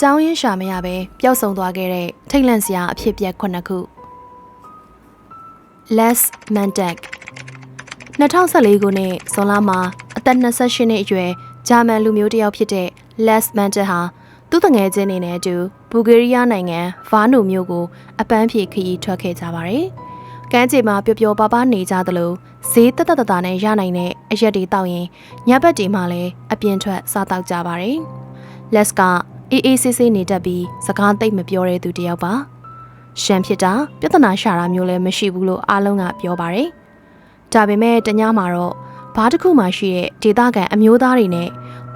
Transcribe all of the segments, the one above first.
ကြောင်းရင်းရှာမရပဲပျောက်ဆုံးသွားခဲ့တဲ့ထိတ်လန့်စရာအဖြစ်ပြက်ခုနှစ်ခု Les Mandak 2014ခုနှစ်ဇွန်လမှာအသက်28နှစ်အရွယ်ဂျာမန်လူမျိုးတစ်ယောက်ဖြစ်တဲ့ Les Mandak ဟာသူ့တငယ်ချင်းတွေနဲ့အတူဘူဂေးရီးယားနိုင်ငံဗာနိုမြို့ကိုအပန်းဖြေခရီးထွက်ခဲ့ကြပါတယ်။ကမ်းခြေမှာပျော်ပျော်ပါးပါးနေကြသလိုဈေးတက်တက်တာနဲ့ရနိုင်တဲ့အရက်တွေတောက်ရင်ညဘက်တွေမှလည်းအပြင်ထွက်စားတောက်ကြပါတယ်။ Les ကအေးဆေးဆေးနေတတ်ပြီးစကားသိပ်မပြောတဲ့သူတစ်ယောက်ပါရှမ်းဖြစ်တာပြဿနာရှာတာမျိုးလည်းမရှိဘူးလို့အားလုံးကပြောပါတယ်ဒါပေမဲ့တညမှာတော့ဘားတစ်ခုမှရှိတဲ့ဒေသခံအမျိုးသားတွေနဲ့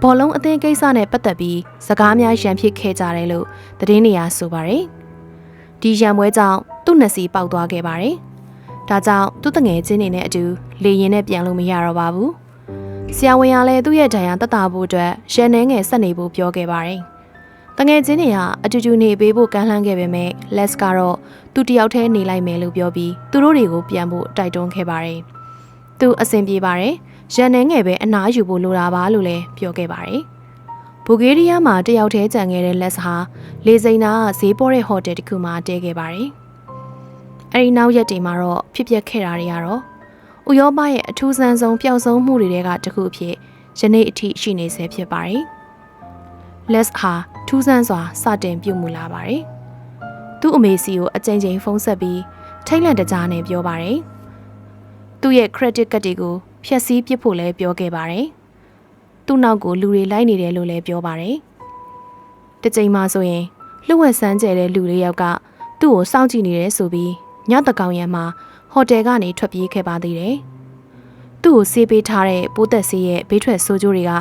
ဘောလုံးအသင်းကိစ္စနဲ့ပတ်သက်ပြီးစကားများရန်ဖြစ်ခဲ့ကြတယ်လို့သတင်းတွေအရဆိုပါတယ်ဒီရန်ပွဲကြောင့်သူ့နှစီပေါက်သွားခဲ့ပါတယ်ဒါကြောင့်သူ့တငယ်ချင်းတွေနဲ့အတူလေရင်နဲ့ပြန်လို့မရတော့ပါဘူးဆရာဝန်ကလည်းသူ့ရဲ့ဒဏ်ရာတက်တာဖို့အတွက်ရန်နှဲငယ်ဆက်နေဖို့ပြောခဲ့ပါတယ်တငယ်ချင်းတွေကအတူတူနေပေးဖို့ကမ်းလှမ်းခဲ့ပေမဲ့ Les ကတော့သူတယောက်တည်းနေလိုက်မယ်လို့ပြောပြီးသူတို့တွေကိုပြန်ဖို့တိုက်တွန်းခဲ့ပါတယ်။သူအဆင်ပြေပါတယ်။ရန်နှဲငယ်ပဲအနားယူဖို့လိုတာပါလို့လည်းပြောခဲ့ပါတယ်။ဘူဂေးရီးယားမှာတယောက်တည်းကြံခဲ့တဲ့ Les ဟာလေစိန်နာဈေးပေါ်တဲ့ဟိုတယ်တစ်ခုမှာတည်ခဲ့ပါတယ်။အဲဒီနောက်ရက်တွေမှာတော့ဖြစ်ပျက်ခဲ့တာတွေကတော့ဥရောပရဲ့အထူးဆန်းဆုံးပျောက်ဆုံးမှုတွေကတစ်ခုအဖြစ်ယနေ့အထိရှိနေဆဲဖြစ်ပါတယ်။ Les ဟာထူးဆန်းစွာစတင်ပြုမှုလာပါတယ်။သူ့အမေစီကိုအကြိမ်ကြိမ်ဖုန်းဆက်ပြီးထိတ်လန့်တကြားနဲ့ပြောပါတယ်။သူ့ရဲ့ credit card တွေကိုဖျက်ဆီးပစ်ဖို့လည်းပြောခဲ့ပါတယ်။သူ့နောက်ကိုလူတွေလိုက်နေတယ်လို့လည်းပြောပါတယ်။တစ်ချိန်မှဆိုရင်လှုပ်ဝက်ဆန်းကျဲတဲ့လူလေးယောက်ကသူ့ကိုစောင့်ကြည့်နေတယ်ဆိုပြီးညတကောင်ရံမှာဟိုတယ်ကနေထွက်ပြေးခဲ့ပါသေးတယ်။သူ့ကိုဆေးပေးထားတဲ့ပိုးသက်ဆေးရဲ့ဘေးထွက်ဆိုးကျိုးတွေက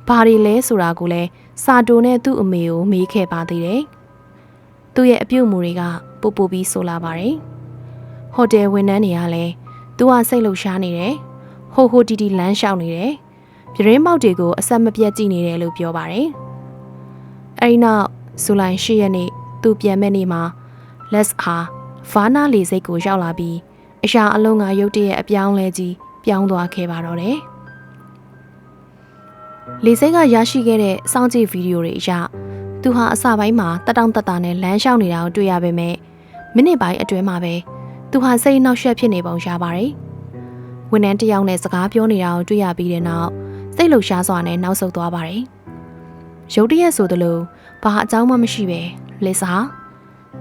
ဘာတွေလဲဆိုတာကိုလည်းစာတိုနဲ့သူ့အမေကိုမေးခဲ့ပါသေးတယ်။သူ့ရဲ့အပြုတ်မှုတွေကပိုပြီးဆိုလာပါတယ်။ဟိုတယ်ဝန်ထမ်းတွေကလည်းသူကစိတ်လှုပ်ရှားနေတယ်။ဟိုတီတီလမ်းလျှောက်နေတယ်။ပြရင်းပေါက်တွေကိုအဆက်မပြတ်ကြည့်နေတယ်လို့ပြောပါတယ်။အဲဒီနောက်ဇူလိုင်10ရက်နေ့သူပြန်မဲ့နေ့မှာ Les ဟာဗာနာလေစိတ်ကိုရောက်လာပြီးအရာအလုံးကရုတ်တရက်အပြောင်းလဲကြီးပြောင်းသွားခဲ့ပါတော့တယ်။လေစိတ်ကရရှိခဲ့တဲ့စောင့်ကြည့်ဗီဒီယိုတွေအရသူဟာအစပိုင်းမှာတက်တောင့်တက်တာနဲ့လမ်းလျှောက်နေတာကိုတွေ့ရပေမဲ့မိနစ်ပိုင်းအတွင်းမှာပဲသူဟာစိတ်နှောက်ယှက်ဖြစ်နေပုံရပါတယ်။ဝန်ထမ်းတစ်ယောက်နဲ့စကားပြောနေတာကိုတွေ့ရပြီးတဲ့နောက်စိတ်လှုပ်ရှားစွာနဲ့နောက်ဆုတ်သွားပါတယ်။ရုတ်တရက်ဆိုသလိုဘာအကြောင်းမှမရှိပဲLesဟာ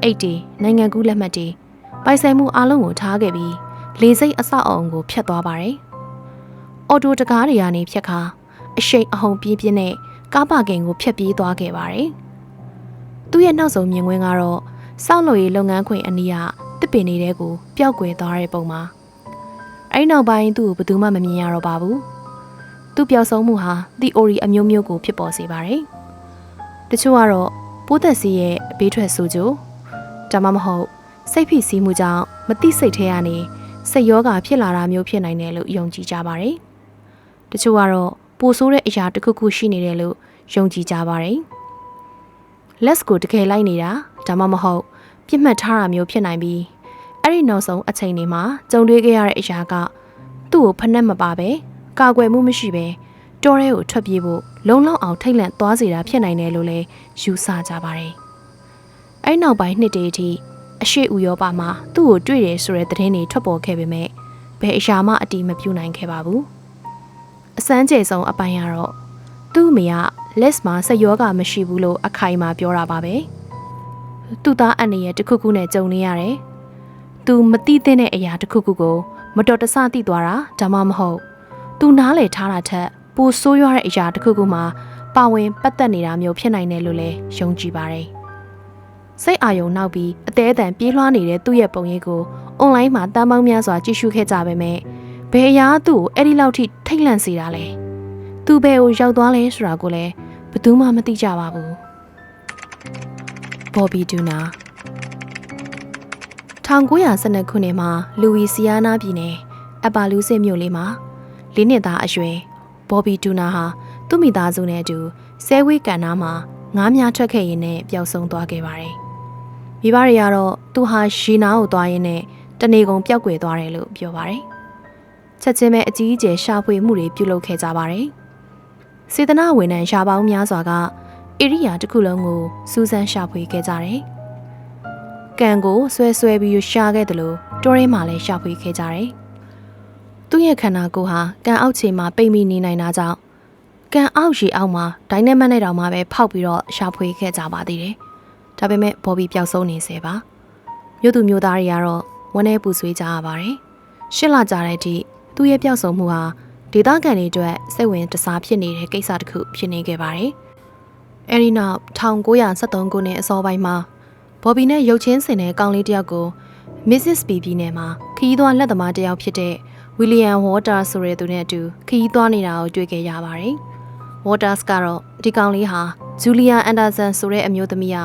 အိတ်တီနိုင်ငံကူးလက်မှတ်တီပိုင်ဆိုင်မှုအလုံးကိုထားခဲ့ပြီးလေစိတ်အဆောက်အအုံကိုဖျက်သွားပါတယ်။အော်တိုတကားတွေကနေဖျက်ခါအရှိန်အဟုန်ပြင်းပြင်းနဲ့ကားပါကင်ကိုဖျက်ပြေးသွားခဲ့ပါတယ်။သူ့ရဲ့နောက်ဆုံးမြင်ကွင်းကတော့စောက်လို့ရေးလုပ်ငန်းခွင်အနီးကတစ်ပင်နေတဲ့ကိုပျောက်ကွယ်သွားတဲ့ပုံမှာအဲဒီနောက်ပိုင်းသူ့ကိုဘယ်သူမှမမြင်ရတော့ပါဘူး။သူ့ပျောက်ဆုံးမှုဟာ theory အမျိုးမျိုးကိုဖြစ်ပေါ်စေပါတယ်။တချို့ကတော့ပိုးသက်စီရဲ့ဘေးထွက်ဆိုးကျိုးဒါမှမဟုတ်စိတ်ဖိစီးမှုကြောင့်မသိစိတ်ထဲကနေစိတ်ယောဂဖြစ်လာတာမျိုးဖြစ်နိုင်တယ်လို့ယုံကြည်ကြပါတယ်။တချို့ကတော့ပိုဆိုးတဲ့အရာတစ်ခုခုရှိနေတယ်လို့ယုံကြည်ကြပါတယ်။ Les ကိုတကယ်လိုက်နေတာဒါမှမဟုတ်ပြစ်မှတ်ထားတာမျိုးဖြစ်နိုင်ပြီးအဲ့ဒီနောက်ဆုံးအချိန်တွေမှာကြုံတွေ့ခဲ့ရတဲ့အရာကသူ့ကိုဖနှက်မပါပဲကာကွယ်မှုမရှိပဲတောထဲကိုထွက်ပြေးဖို့လုံလောက်အောင်ထိတ်လန့်သွားစေတာဖြစ်နိုင်တယ်လို့လည်းယူဆကြပါတယ်။အဲ့နောက်ပိုင်းနှစ်တည်းအထိအရှိဥရောပမှာသူ့ကိုတွေ့တယ်ဆိုတဲ့သတင်းတွေထွက်ပေါ်ခဲ့ပေမဲ့ဘယ်အရာမှအတိမပြုနိုင်ခဲ့ပါဘူး။အစမ်းကျဲဆုံးအပိုင်းကတော့သူ့အမေက Les မှာစိတ်ယောဂမရှိဘူးလို့အခိုင်အမာပြောတာပါပဲ။သူ့သားအန်နေရဲ့တခုခုနဲ့ကြုံနေရတယ်။သူမသိတဲ့အရာတခုခုကိုမတော်တဆသိသွားတာဒါမှမဟုတ်သူနားလည်ထားတာထက်ပိုဆိုးရွားတဲ့အရာတခုခုမှာပါဝင်ပတ်သက်နေတာမျိုးဖြစ်နိုင်တယ်လို့လည်းယုံကြည်ပါတယ်။စိတ်အာရုံနောက်ပြီးအသေးအတန်ပြေးလွှားနေတဲ့သူ့ရဲ့ပုံရိပ်ကိုအွန်လိုင်းမှာတန်းပေါင်းများစွာကြည့်ရှုခဲ့ကြပေမဲ့ဘယ်အရာသူ့ကိုအဲ့ဒီလောက်ထိထိတ်လန့်စေတာလဲ။သူဘယ်ကိုရောက်သွားလဲဆိုတာကိုလည်းဘယ်သူမှမသိကြပါဘူး။ Bobby Duna 1912ခုနှစ်မှာလူဝီစီယာနာပြည်နယ်အပါလူးစစ်မြို့လေးမှာ၄နှစ်သားအရွယ် Bobby Duna ဟာသူ့မိသားစုနဲ့အတူဆဲဝေးကန်နားမှာငားများထွက်ခဲ့ရင်းနဲ့ပျောက်ဆုံးသွားခဲ့ပါတယ်။မိဘတွေကတော့သူဟာရေနားကိုသွားရင်းနဲ့တနေကုန်ပျောက်ကွယ်သွားတယ်လို့ပြောပါတယ်။ချက်ချင်းပဲအကြီးအကျယ်ရှာဖွေမှုတွေပြုလုပ်ခဲ့ကြပါတယ်။စေတနာဝန်ထမ်းရှားပေါင်းများစွာက ရိယာတစ်ခုလုံးကိုစူးစမ်းရှာဖွေခဲ့ကြတယ်။ကံကိုဆွဲပြီးရှာခဲ့တယ်လို့တောထဲမှာလည်းရှာဖွေခဲ့ကြတယ်။သူ့ရဲ့ခန္ဓာကိုယ်ဟာကံအောက်ခြေမှာပိတ်မိနေနိုင်တာကြောင့်ကံအောက်ရေအောက်မှာဒိုင်းနမတ်နဲ့တောင်မှပဲဖောက်ပြီးတော့ရှာဖွေခဲ့ကြပါသေးတယ်။ဒါပေမဲ့ဘော်ဘီပျောက်ဆုံးနေစေပါ။မြို့သူမြို့သားတွေကတော့ဝန်းထဲပူဆွေးကြရပါတယ်။ရှစ်လကြာတဲ့အထိသူ့ရဲ့ပျောက်ဆုံးမှုဟာဒေသခံတွေအတွက်စိတ်ဝင်တစားဖြစ်နေတဲ့ကိစ္စတစ်ခုဖြစ်နေခဲ့ပါတယ်။အဲဒီနောက်1973ခုနှစ်အစောပိုင်းမှာဘော်ဘီနဲ့ရုပ်ချင်းစင်တဲ့ကောင်လေးတယောက်ကို Mississippi ပြည်နယ်မှာခရီးသွားလက်သမားတယောက်ဖြစ်တဲ့ William Waters ဆိုတဲ့သူနဲ့အတူခရီးသွားနေတာကိုတွေ့ခဲ့ရပါတယ်။ Waters ကတော့ဒီကောင်လေးဟာ Julia Anderson ဆိုတဲ့အမျိုးသမီးက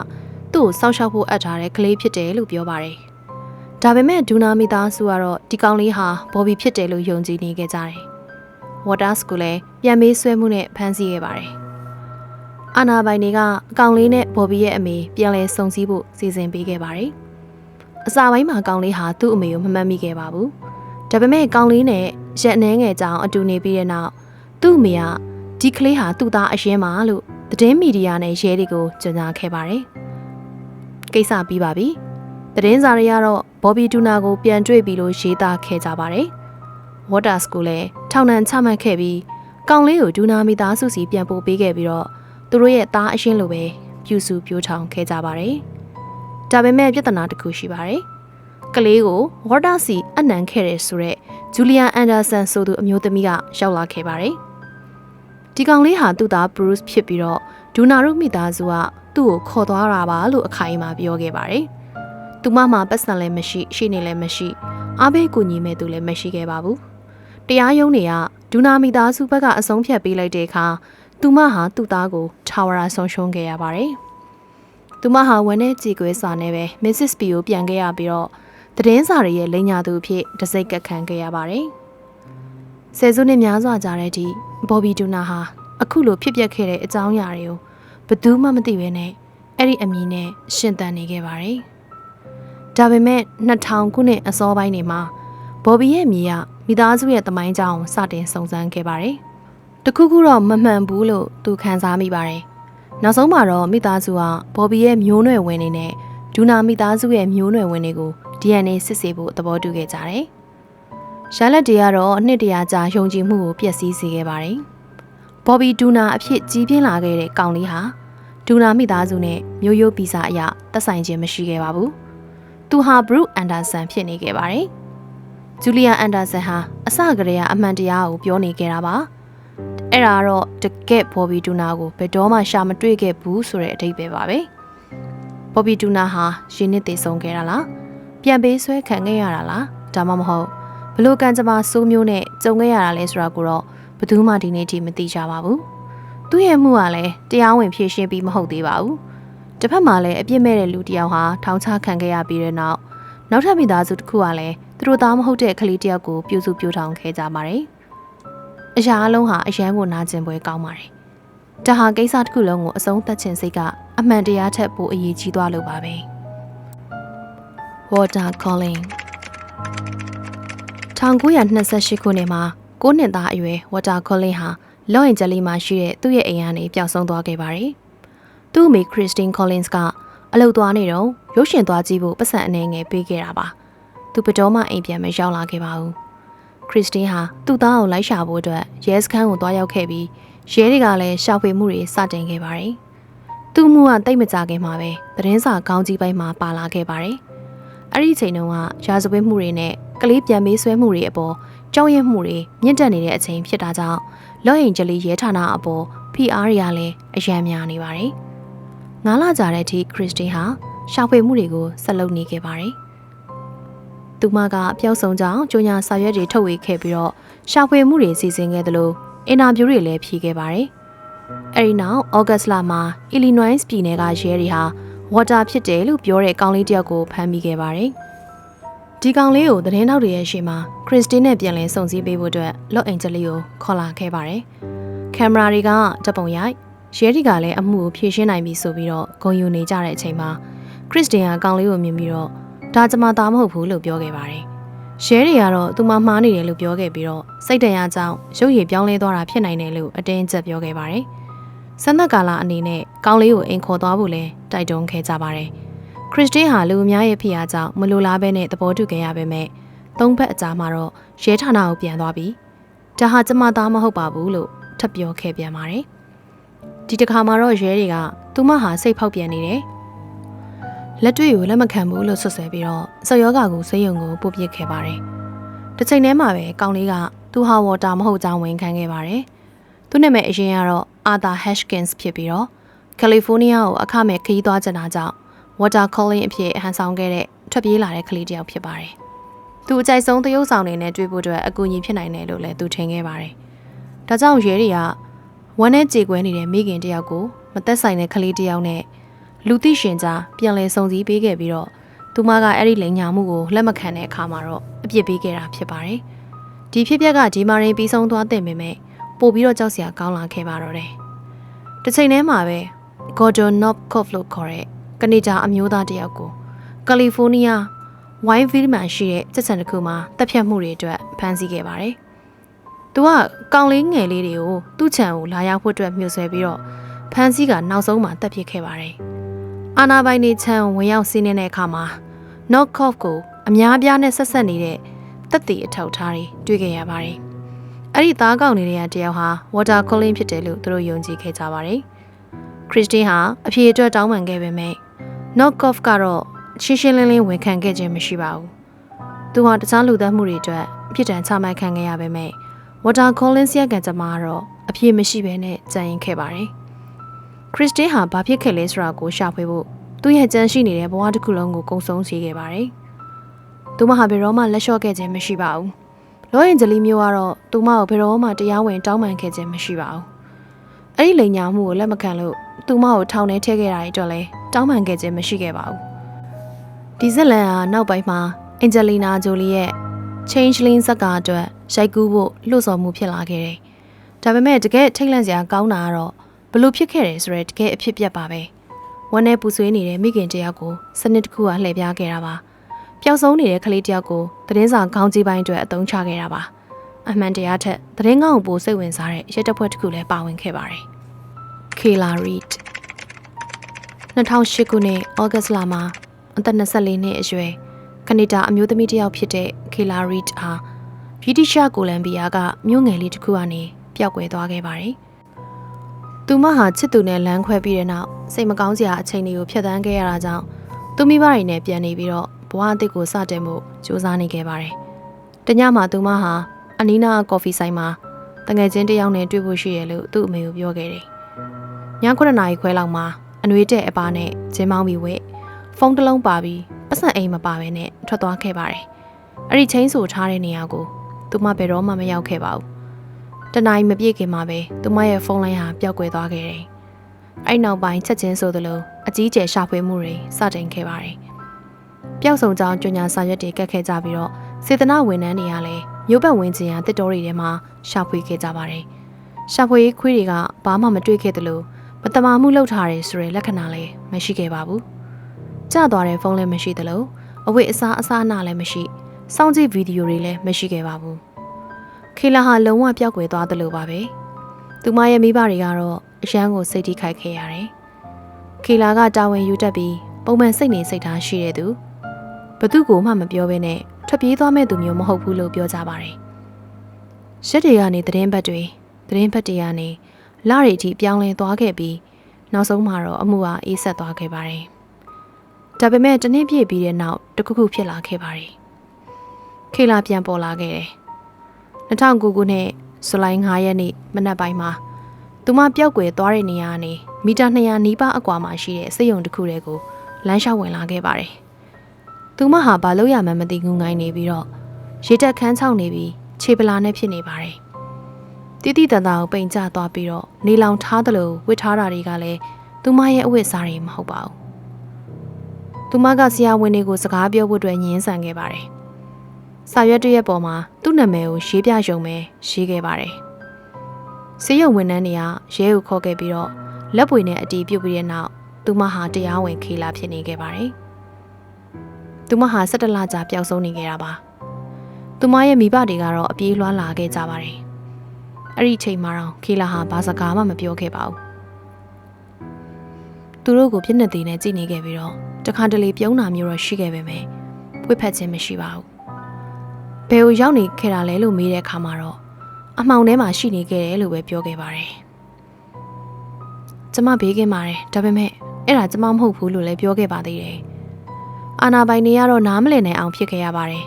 သူ့ကိုစောင့်ရှောက်ဖို့အပ်ထားတဲ့ကလေးဖြစ်တယ်လို့ပြောပါတယ်။ဒါပေမဲ့ဒူနာမီသားစုကတော့ဒီကောင်လေးဟာဘော်ဘီဖြစ်တယ်လို့ယုံကြည်နေခဲ့ကြတယ်။ Waters ကလည်းပြန်မေးဆွဲမှုနဲ့ဖမ်းဆီးခဲ့ပါတယ်။အာနာပိုင်တွေကအကောင်လေးနဲ့ဘော်ဘီရဲ့အမေပြန်လဲစုံစည်းဖို့စီစဉ်ပေးခဲ့ပါတယ်။အစာပိုင်းမှာကောင်လေးဟာသူ့အမေကိုမမှတ်မိခဲ့ပါဘူး။ဒါပေမဲ့ကောင်လေးနဲ့ရက်နှဲငယ်ကြောင်အတူနေပြီးတဲ့နောက်သူ့အမေကဒီကလေးဟာသူ့သားအရင်မှလို့သတင်းမီဒီယာနဲ့ရဲတွေကိုကြေညာခဲ့ပါတယ်။ကိစ္စပြီးပါပြီ။သတင်းစာတွေကတော့ဘော်ဘီဒူနာကိုပြန်တွေ့ပြီလို့ရေးသားခဲ့ကြပါတယ်။ Waters ကိုလည်းထောင်ဒဏ်ချမှတ်ခဲ့ပြီးကောင်လေးကိုဒူနာမီသားစုစီပြန်ပို့ပေးခဲ့ပြီးတော့သူတို့ရဲ့သားအရှင်းလိုပဲပြူစုပြိုးထောင်ခဲ့ကြပါတယ်။ဒါပေမဲ့ပြဿနာတစ်ခုရှိပါတယ်။ကလေးကို Waters စီအနံခဲ့တယ်ဆိုတော့ Julia Anderson ဆိုသူအမျိုးသမီးကရောက်လာခဲ့ပါတယ်။ဒီကောင်လေးဟာသူ့သား Bruce ဖြစ်ပြီးတော့ဒူနာတို့မိသားစုကသူ့ကိုခေါ်သွားတာပါလို့အခိုင်အမာပြောခဲ့ပါတယ်။သူမမှာပတ်စံလည်းမရှိရှိနေလည်းမရှိအားပေးကူညီမဲ့သူလည်းမရှိခဲ့ပါဘူး။တရားရုံးတွေကဒူနာမိသားစုဘက်ကအဆုံးဖြတ်ပေးလိုက်တဲ့အခါသူမဟာသူ့သားကိုထာဝရဆုံးရှုံးခဲ့ရပါတယ်။သူမဟာဝန်နဲ့ကြေကွဲစာနဲ့ပဲ Mississippi ကိုပြန်ခဲ့ရပြီးတော့သတင်းစာတွေရဲ့လိမ်ညာသူအဖြစ်တစိုက်ကခံခဲ့ရပါတယ်။ဆယ်စုနှစ်များစွာကြာတဲ့အထိဘော်ဘီဒူနာဟာအခုလိုဖြစ်ပျက်ခဲ့တဲ့အကြောင်းအရာတွေကိုဘယ်သူမှမသိဘဲနဲ့အဲ့ဒီအမည်နဲ့ရှင်သန်နေခဲ့ပါတယ်။ဒါပေမဲ့2000ခုနှစ်အစောပိုင်းတွေမှာဘော်ဘီရဲ့မြေကမိသားစုရဲ့သမိုင်းကြောင်းစတင်စုံစမ်းခဲ့ပါတယ်။တခုခုတော့မမှန်ဘူးလို့သူခံစားမိပါတယ်။နောက်ဆုံးမှာတော့မိသားစုကဘော်ဘီရဲ့မျိုးနွယ်ဝင်တွေနဲ့ဒူနာမိသားစုရဲ့မျိုးနွယ်ဝင်တွေကို DNA စစ်ဆေးဖို့သဘောတူခဲ့ကြတယ်။ရလဒ်တွေကတော့အနှစ်တရာကြာယုံကြည်မှုကိုပျက်စီးစေခဲ့ပါတယ်။ဘော်ဘီဒူနာအဖြစ်ကြီးပြင်းလာခဲ့တဲ့ကောင်လေးဟာဒူနာမိသားစုနဲ့မျိုးရိုးဗီဇအရသက်ဆိုင်ခြင်းမရှိခဲ့ပါဘူး။သူဟာ Bruce Anderson ဖြစ်နေခဲ့ပါတယ်။ Julia Anderson ဟာအစကတည်းကအမှန်တရားကိုပြောနေခဲ့တာပါ။အဲ့ဒါတော့တကယ်ဘော်ဘီဒူနာကိုဘယ်တော့မှရှာမတွေ့ခဲ့ဘူးဆိုတဲ့အဓိပ္ပာယ်ပါပဲ။ဘော်ဘီဒူနာဟာရင်းနှစ်တည်ဆုံးခဲ့တာလား။ပြန်ပေးဆွဲခံခဲ့ရတာလား။ဒါမှမဟုတ်ဘလို့ကန်ကြမဆိုးမျိုးနဲ့ကြုံခဲ့ရတာလဲဆိုတာကိုတော့ဘယ်သူမှဒီနေ့ထိမသိကြပါဘူး။သူ့ရဲ့မှုကလည်းတရားဝင်ဖြေရှင်းပြီးမဟုတ်သေးပါဘူး။တစ်ဖက်မှာလည်းအပြစ်မဲ့တဲ့လူတစ်ယောက်ဟာထောင်ချခံခဲ့ရပြီးတဲ့နောက်ထပ်မိသားစုတစ်ခုကလည်းသူတို့သားမဟုတ်တဲ့ကလေးတစ်ယောက်ကိုပြုစုပြောထောင်ခဲ့ကြပါတယ်။အရာအလုံးဟာအယမ်းကိုနာကျင်ပွဲကောင်းပါတယ်။ဒါဟာကိစ္စတစ်ခုလုံးကိုအဆုံးသတ်ခြင်းစိတ်ကအမှန်တရားထက်ပိုအရေးကြီးသွားလို့ပါပဲ။ Water Calling 1928ခုနှစ်မှာ9နှစ်သားအရွယ် Water Calling ဟာလော့အင်ဂျယ်လီမှာရှိတဲ့သူ့ရဲ့အိမ်ကနေပျောက်ဆုံးသွားခဲ့ပါတယ်။သူ့အမေ Christine Collins ကအလုပ်သွားနေတော့ရုပ်ရှင်သွားကြည့်ဖို့ပတ်စံအနေငယ်ပေးခဲ့တာပါ။သူဘယ်တော့မှအိမ်ပြန်မရောက်လာခဲ့ပါဘူး။ Christine ဟာသူ့သားကိုလိုက်ရှာဖို့အတွက်ရဲစခန်းကိုသွားရောက်ခဲ့ပြီးရဲတွေကလည်းရှာဖွေမှုတွေစတင်ခဲ့ပါတယ်။သူ့မှုကတိတ်မကြခင်မှာပဲသတင်းစာခေါင်းကြီးပိုင်းမှာပါလာခဲ့ပါတယ်။အဲ့ဒီအချိန်တုန်းကရာဇဝတ်မှုတွေနဲ့ကလေးပြန်မေးဆွဲမှုတွေအပေါ်ကြောက်ရွံ့မှုတွေမြင့်တက်နေတဲ့အချိန်ဖြစ်တာကြောင့်လော့အင်ဂျယ်လီရဲဌာနအပေါ် PR တွေကလည်းအယံများနေပါတယ်။9လကြာတဲ့အထိ Christine ဟာရှာဖွေမှုတွေကိုဆက်လုပ်နေခဲ့ပါတယ်။သူမကပျောက်ဆုံးကြောင်းကြိုညာစာရွက်တွေထုတ်ဝေခဲ့ပြီးတော့ရှာဖွေမှုတွေစီစဉ်ခဲ့သလိုအင်တာဗျူးတွေလည်းဖြေခဲ့ပါတယ်။အဲဒီနောက်ဩဂတ်လမှာ Illinois ပြည်နယ်ကရဲတွေဟာ Water ဖြစ်တယ်လို့ပြောတဲ့ကောင်လေးတယောက်ကိုဖမ်းမိခဲ့ပါတယ်။ဒီကောင်လေးကိုသတင်းထောက်တွေရဲ့ရှေ့မှာ Christine နဲ့ပြန်လည်စုံစည်းပေးဖို့အတွက်လော့အင်ဂျယ်လီကိုခေါ်လာခဲ့ပါတယ်။ကင်မရာတွေကဓာတ်ပုံရိုက်ရဲတွေကလည်းအမှုကိုဖြေရှင်းနိုင်ပြီဆိုပြီးတော့ဂုဏ်ယူနေကြတဲ့အချိန်မှာ Christine ကကောင်လေးကိုမြင်ပြီးတော့ဒါကျမသားမဟုတ်ဘူးလို့ပြောခဲ့ပါတယ်။ရဲတွေကတော့သူမမှားနေတယ်လို့ပြောခဲ့ပြီးတော့စိတ်တရာကြောင့်ရုပ်ရည်ပြောင်းလဲသွားတာဖြစ်နိုင်တယ်လို့အတင်းအကျပ်ပြောခဲ့ပါတယ်။ ဆန္ဒကာလအနေနဲ့ကောင်းလေးကိုအိမ်ခေါ်သွားဖို့လဲတိုက်တွန်းခဲ့ကြပါတယ်ခရစ်စတင်းဟာလူအများရဲ့ဖိအားကြောင့်မလိုလားဘဲနဲ့သဘောတူခဲ့ရပေမဲ့သုံးဖက်အကြားမှာတော့ရဲဌာနကိုပြန်သွားပြီးဒါဟာကျမသားမဟုတ်ပါဘူးလို့ထပ်ပြောခဲ့ပြန်ပါတယ်ဒီတစ်ခါမှာတော့ရဲတွေကသူမဟာစိတ်ဖောက်ပြန်နေတယ်လက်တွေ့ကိုလက်မခံဘူးလို့ဆွဆွဲပြီးတော့စော်ယောဂါကိုဆေးရုံကိုပို့ပစ်ခဲ့ပါတယ်တစ်ချိန်တည်းမှာပဲကောင်းလေးကသူဟာဝါတာမဟုတ်ကြောင်းဝန်ခံခဲ့ပါတယ်သူ့နာမည်အရင်ကတော့ Arthur Hashkins ဖြစ်ပြီးတော့ကယ်လီဖိုးနီးယားကိုအခမဲ့ခရီးသွားကြတာကြောင့် water calling အဖြစ်ဟန်ဆောင်ခဲ့တဲ့ထွက်ပြေးလာတဲ့ကလေးတစ်ယောက်ဖြစ်ပါတယ်သူအကြိုက်ဆုံးသရုပ်ဆောင်တွေနဲ့တွေ့ဖို့အတွက်အကူအညီဖြစ်နိုင်တယ်လို့လည်းသူထင်ခဲ့ပါတယ်ဒါကြောင့်ရဲတွေကဝမ်းနဲ့ကြေကွဲနေတဲ့မိခင်တစ်ယောက်ကိုမသက်ဆိုင်တဲ့ကလေးတစ်ယောက်နဲ့လူသိရှင်ကြားပြန်လည်စုံစည်းပေးခဲ့ပြီးတော့သူမကအဲ့ဒီလိန်ညာမှုကိုလက်မခံတဲ့အခါမှာတော့အပြစ်ပေးခဲ့တာဖြစ်ပါတယ်ဒီဖြစ်ပျက်ကဒီမာရင်ပြီးဆုံးသွားတဲ့ပေမဲ့ပို့ပြီးတော့ကြောက်စရာကောင်းလာခဲ့ပါတော့တယ်တစ်ချိန်တည်းမှာပဲ Gordon Knobkoff လို့ခေါ်တဲ့ကနေဒါအမျိုးသားတစ်ယောက်ကိုကယ်လီဖိုးနီးယား Wineville မှာရှိတဲ့စစ်စံတစ်ခုမှာတပ်ဖြတ်မှုတွေအတွက်ဖမ်းဆီးခဲ့ပါတယ်သူကကောင်လေးငယ်လေးတွေကိုသူ့ခြံကိုလာရောက်ဖို့အတွက်မြှုပ်ဆွဲပြီးတော့ဖမ်းဆီးကနောက်ဆုံးမှတပ်ပစ်ခဲ့ပါတယ်အာနာပိုင်နေခြံဝင်ရောက်စီးနေတဲ့အခါမှာ Knobkoff ကိုအများပြားနဲ့ဆက်ဆက်နေတဲ့တပ်တည်အထောက်ထားတွေတွေ့ခဲ့ရပါတယ်အဲ့ဒီသားကောင်လေးတွေကတယောက်ဟာ water calling ဖြစ်တယ်လို့သူတို့ယုံကြည်ခဲ့ကြပါတယ်ခရစ်စတင်းဟာအဖြေအတွက်တောင်းပန်ခဲ့ပေမဲ့ Knobkoff ကတော့ရှင်းရှင်းလင်းလင်းဝန်ခံခဲ့ခြင်းမရှိပါဘူးသူဟာတခြားလူသတ်မှုတွေအတွက်အပြစ်ဒဏ်ချမှတ်ခံခဲ့ရပေမဲ့ water calling ရဲ့ကံကြမ္မာကတော့အဖြေမရှိဘဲနဲ့ကြံရင်ခဲ့ပါတယ်ခရစ်စတင်းဟာဘာဖြစ်ခဲ့လဲဆိုတာကိုရှာဖွေဖို့သူ့ရဲ့ကြံရှိနေတဲ့ဘဝတစ်ခုလုံးကိုကုံဆုံးစေခဲ့ပါတယ်သူမဟာဘယ်တော့မှလက်လျှော့ခဲ့ခြင်းမရှိပါဘူးလောရင်ဂျလီမျိုးကတော့သူမကိုဘယ်တော့မှတရားဝင်တောင်းပန်ခဲ့ခြင်းမရှိပါဘူးအဲ့ဒီလိန်ညာမှုကိုလက်မခံလို့သူမကိုထောင်ထဲထည့်ခဲ့တာအတွက်လည်းတောင်းပန်ခဲ့ခြင်းမရှိခဲ့ပါဘူးဒီဇက်လန်ဟာနောက်ပိုင်းမှာအင်ဂျလီနာဂျိုလီရဲ့ Changeling ဇာတ်ကားအတွက်ရိုက်ကူးဖို့လှုပ်ဆော်မှုဖြစ်လာခဲ့တယ်ဒါပေမဲ့တကယ်ထိတ်လန့်စရာကောင်းတာကတော့ဘလို့ဖြစ်ခဲ့တယ်ဆိုရဲတကယ်အဖြစ်ပြက်ပါပဲဝမ်းနဲ့ပူဆွေးနေတဲ့မိခင်တယောက်ကိုစနစ်တစ်ခုကလှည့်ပြားခဲ့တာပါပျောက်ဆုံးနေတဲ့ကလေးတယောက်ကိုသတင်းစာခေါင်းကြီးပိုင်းအတွက်အသုံးချခဲ့တာပါအမှန်တရားထက်သတင်းကောင်းကိုပိုစိတ်ဝင်စားတဲ့ရဲတပ်ဖွဲ့တစ်ခုလည်းပါဝင်ခဲ့ပါတယ် Kayla Reid 2008ခုနှစ်ဩဂတ်စ်လမှာအသက်24နှစ်အရွယ်ကနေဒါအမျိုးသမီးတစ်ယောက်ဖြစ်တဲ့ Kayla Reid ဟာဗြိတိရှကိုလံဘီယာကမြို့ငယ်လေးတစ်ခုကနေပျောက်ကွယ်သွားခဲ့ပါတယ်သူမဟာချစ်သူနဲ့လမ်းခွဲပြီးတဲ့နောက်စိတ်မကောင်းစရာအချိန်တွေကိုဖျက်ဆီးခဲ့ရတာကြောင့်သူမိဘတွေနဲ့ပြန်နေပြီးတော့ဘဝအသစ်ကိုစတင်မှုစူးစမ်းနေခဲ့ပါတယ်။တညမှာသူမဟာအနီးနားကော်ဖီဆိုင်မှာတငယ်ချင်းတစ်ယောက်နဲ့တွေ့ဖို့ရှိရလို့သူ့အမေကိုပြောခဲ့တယ်။ည9:00 နာရီခွဲလောက်မှာအနှွေးတဲ့အပားနဲ့ဂျင်းမောင်းပြီးဝဲဖုန်းတစ်လုံးပါပြီးပတ်စံအိမ်မပါဘဲနဲ့ထွက်သွားခဲ့ပါတယ်။အဲ့ဒီချင်းဆိုထားတဲ့နေရာကိုသူမဘယ်တော့မှမရောက်ခဲ့ပါဘူး။တနင်္လာမပြည့်ခင်မှာပဲသူမရဲ့ဖုန်းလိုင်းဟာပျောက်ကွယ်သွားခဲ့တယ်။အဲ့နောက်ပိုင်းချက်ချင်းဆိုသလိုအကြီးကျယ်ရှာဖွေမှုတွေစတင်ခဲ့ပါတယ်။ပျောက်ဆုံးကြောင်းကြညာစာရွက်တွေကတ်ခဲ့ကြပြီးတော့စေတနာဝန်ထမ်းတွေကလည်းမြို့ပတ်ဝန်းကျင်ရတစ်တော်တွေထဲမှာရှာဖွေခဲ့ကြပါတယ်။ရှာဖွေခွေးတွေကဘာမှမတွေ့ခဲ့သလိုမတမာမှုလုပ်ထားတယ်ဆိုတဲ့လက္ခဏာလည်းမရှိခဲ့ပါဘူး။ကျသွားတဲ့ဖုန်းလည်းမရှိသလိုအဝတ်အစားအစားအနာလည်းမရှိစောင့်ကြည့်ဗီဒီယိုတွေလည်းမရှိခဲ့ပါဘူး။ခေလာဟာလုံးဝပျောက်ကွယ်သွားသလိုပါပဲ။သူမရဲ့မိဘတွေကတော့အရန်ကိုစိတ်ထိခိုက်ခဲ့ရတယ်။ခေလာကတာဝန်ယူတတ်ပြီးပုံမှန်စိတ်နေစိတ်ထားရှိတဲ့သူဘသူကိုမှမပြောဘဲနဲ့ထွက်ပြေးသွားမဲ့သူမျိုးမဟုတ်ဘူးလို့ပြောကြပါတယ်။ရက်တွေကနေသတင်းပတ်တွေကနေလတွေအထိပြောင်းလဲသွားခဲ့ပြီးနောက်ဆုံးမှာတော့အမှုဟာအေးဆက်သွားခဲ့ပါတယ်။ဒါပေမဲ့တနည်းပြည့်ပြီးတဲ့နောက်တခုခုဖြစ်လာခဲ့ပါတယ်။ခေလာပြန်ပေါ်လာခဲ့တယ်။2009ခုနှစ်ဇူလိုင်9ရက်နေ့မနက်ပိုင်းမှာသူမပျောက်ကွယ်သွားတဲ့နေရာကနေမီတာ200နီးပါးအကွာမှာရှိတဲ့စက်ရုံတစ်ခုတည်းကိုလမ်းလျှောက်ဝင်လာခဲ့ပါတယ်။သူမဟာဘာလို့ရမှန်းမသိငုံငိုင်းနေပြီးတော့ရေတက်ခန်းချောင်းနေပြီးခြေပလာနဲ့ဖြစ်နေပါတယ်။တိတိတန်တာကိုပိန်ကျသွားပြီးတော့နေလောင်ထားသလိုဝစ်ထားတာတွေကလည်းသူမရဲ့အဝတ်အစားတွေမဟုတ်ပါဘူး။သူမကဆရာဝန်တွေကိုစကားပြောဖို့အတွက်ညှင်းဆန်ခဲ့ပါတယ်။စာရွက်တစ်ရက်ပေါ်မှာသူ့နာမည်ကိုရေးပြရုံပဲရေးခဲ့ပါတယ်။ဆေးရုံဝန်ထမ်းတွေကရဲကိုခေါ်ခဲ့ပြီးတော့လက်ပွေနဲ့အတီးပြုတ်ပြီးတဲ့နောက်သူမဟာတရားဝင်ခေလာဖြစ်နေခဲ့ပါတယ်။သူမဟာ17လကြာပျောက်ဆုံးနေခဲ့တာပါ။သူမရဲ့မိဘတွေကတော့အပြေးလွှားလာခဲ့ကြပါတယ်။အဲ့ဒီအချိန်မှာတော့ခေလာဟာဘာစကားမှမပြောခဲ့ပါဘူး သူတို့ကိုပြစ်နေသေးနဲ့ကြည်နေခဲ့ပြီးတော့တခါတလေပြုံးတာမျိုးတော့ရှိခဲ့ပေမဲ့ဝစ်ဖက်ခြင်းမရှိပါဘူးဘယ်ကိုရောက်နေခဲ့တာလဲလို့မေးတဲ့အခါမှာတော့အမှောင်ထဲမှာရှိနေခဲ့တယ်လို့ပဲပြောခဲ့ပါတယ်ကျမဘေးကင်းပါတယ်ဒါပေမဲ့အဲ့ဒါကျမမဟုတ်ဘူးလို့လည်းပြောခဲ့ပါသေးတယ်အာနာပိုင်တွေကတော့နားမလည်နိုင်အောင်ဖြစ်ခဲ့ရပါတယ်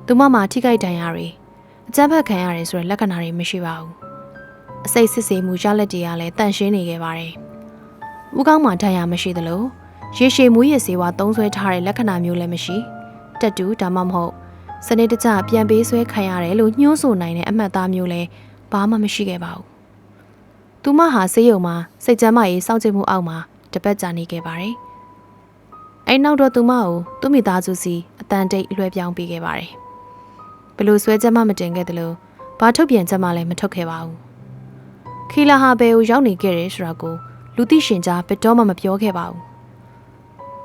သူမမှာထိခိုက်ဒဏ်ရာတွေအကြမ်းဖက်ခံရတယ်ဆိုတဲ့လက္ခဏာတွေမရှိပါဘူးအစိတ်စစ်စေးမှုရလက်တွေကလည်းတန့်ရှင်းနေခဲ့ပါတယ်ဦးကောင်းမှာဒဏ်ရာမရှိသလိုရေရှည်မူရစ်စေဝါသုံးဆွဲထားတဲ့လက္ခဏာမျိုးလည်းမရှိတက်တူဒါမှမဟုတ်စနစ်တကျပြန်ပေးဆွဲခံရတယ်လို့ညှိုးဆိုနိုင်တဲ့အမှတ်အသားမျိုးလည်းဘာမှမရှိခဲ့ပါဘူးသူမဟာဆေးရုံမှာစိတ်ကျန်းမာရေးစောင့်ကြည့်မှုအောက်မှာတပတ်ကြာနေခဲ့ပါတယ်အဲ့နောက်တော့သူမကိုသူ့မိသားစုစီအတန်တိတ်လွှဲပြောင်းပေးခဲ့ပါတယ်ဘလို့ဆွဲချက်မှမတင်ခဲ့တယ်လို့ဘာထုတ်ပြန်ချက်မှလည်းမထုတ်ခဲ့ပါဘူးခီလာဟာဘယ်ကိုရောက်နေခဲ့တယ်ဆိုတာကိုလူသိရှင်ကြားဘယ်တော့မှမပြောခဲ့ပါဘူး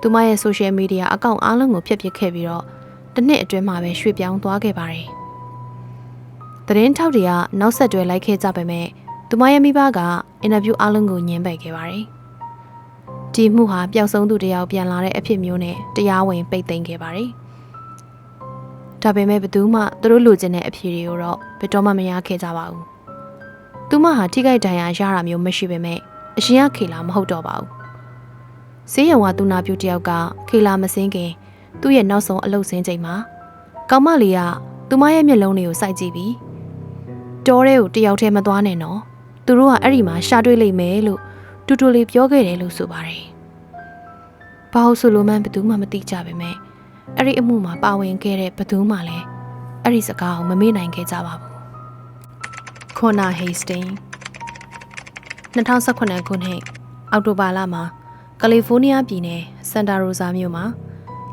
သူမရဲ့ social media အကောင့်အားလုံးကိုဖျက်ပစ်ခဲ့ပြီးတော့တစ်နှစ်အတွင်းမှာပဲရွှေ့ပြောင်းသွားခဲ့ပါတယ်သတင်းထောက်တွေကနောက်ဆက်တွဲလိုက်ခဲ့ကြပေမဲ့သူမရဲ့မိဘကအင်တာဗျူးအားလုံးကိုညှင်းပယ်ခဲ့ပါတယ်ဒီမှုဟာပျောက်ဆုံးသူတယောက်ပြန်လာတဲ့အဖြစ်မျိုးနဲ့တရားဝင်ပိတ်သိမ်းခဲ့ပါတယ်ဒါပေမဲ့ဘသူမှသူတို့လိုချင်တဲ့အဖြေတွေကိုတော့ဘယ်တော့မှမရခဲ့ကြပါဘူးသူမဟာထိခိုက်ဒဏ်ရာရတာမျိုးမရှိပေမဲ့အရင်ကခေလာမဟုတ်တော့ပါဘူးဆေးရုံကသူနာပြုတယောက်ကခေလာမစင်းခင်သူ့ရဲ့နောက်ဆုံးအလုပ်ဆင်းချိန်မှာကောင်မလေးကသူမရဲ့မျက်လုံးတွေကိုစိုက်ကြည့်ပြီးတောထဲကိုတယောက်တည်းမသွားနဲ့နော်သူတို့ကအဲ့ဒီမှာရှာတွေ့လိမ့်မယ်လို့တူတူလေးပြောခဲ့တယ်လို့ဆိုပါတယ်ဘာလို့ဆိုလိုမှန်းဘယ်သူမှမသိကြပါပဲအဲ့ဒီအမှုမှာပါဝင်ခဲ့တဲ့ဘယ်သူမှလည်းအဲ့ဒီစကားကိုမမေ့နိုင်ခဲ့ကြပါဘူးခွန်နာဟေးစတင်း2018ခုနှစ်အောက်တိုဘာလမှာကယ်လီဖိုးနီးယားပြည်နယ်စန်တာရိုဇာမြို့မှာ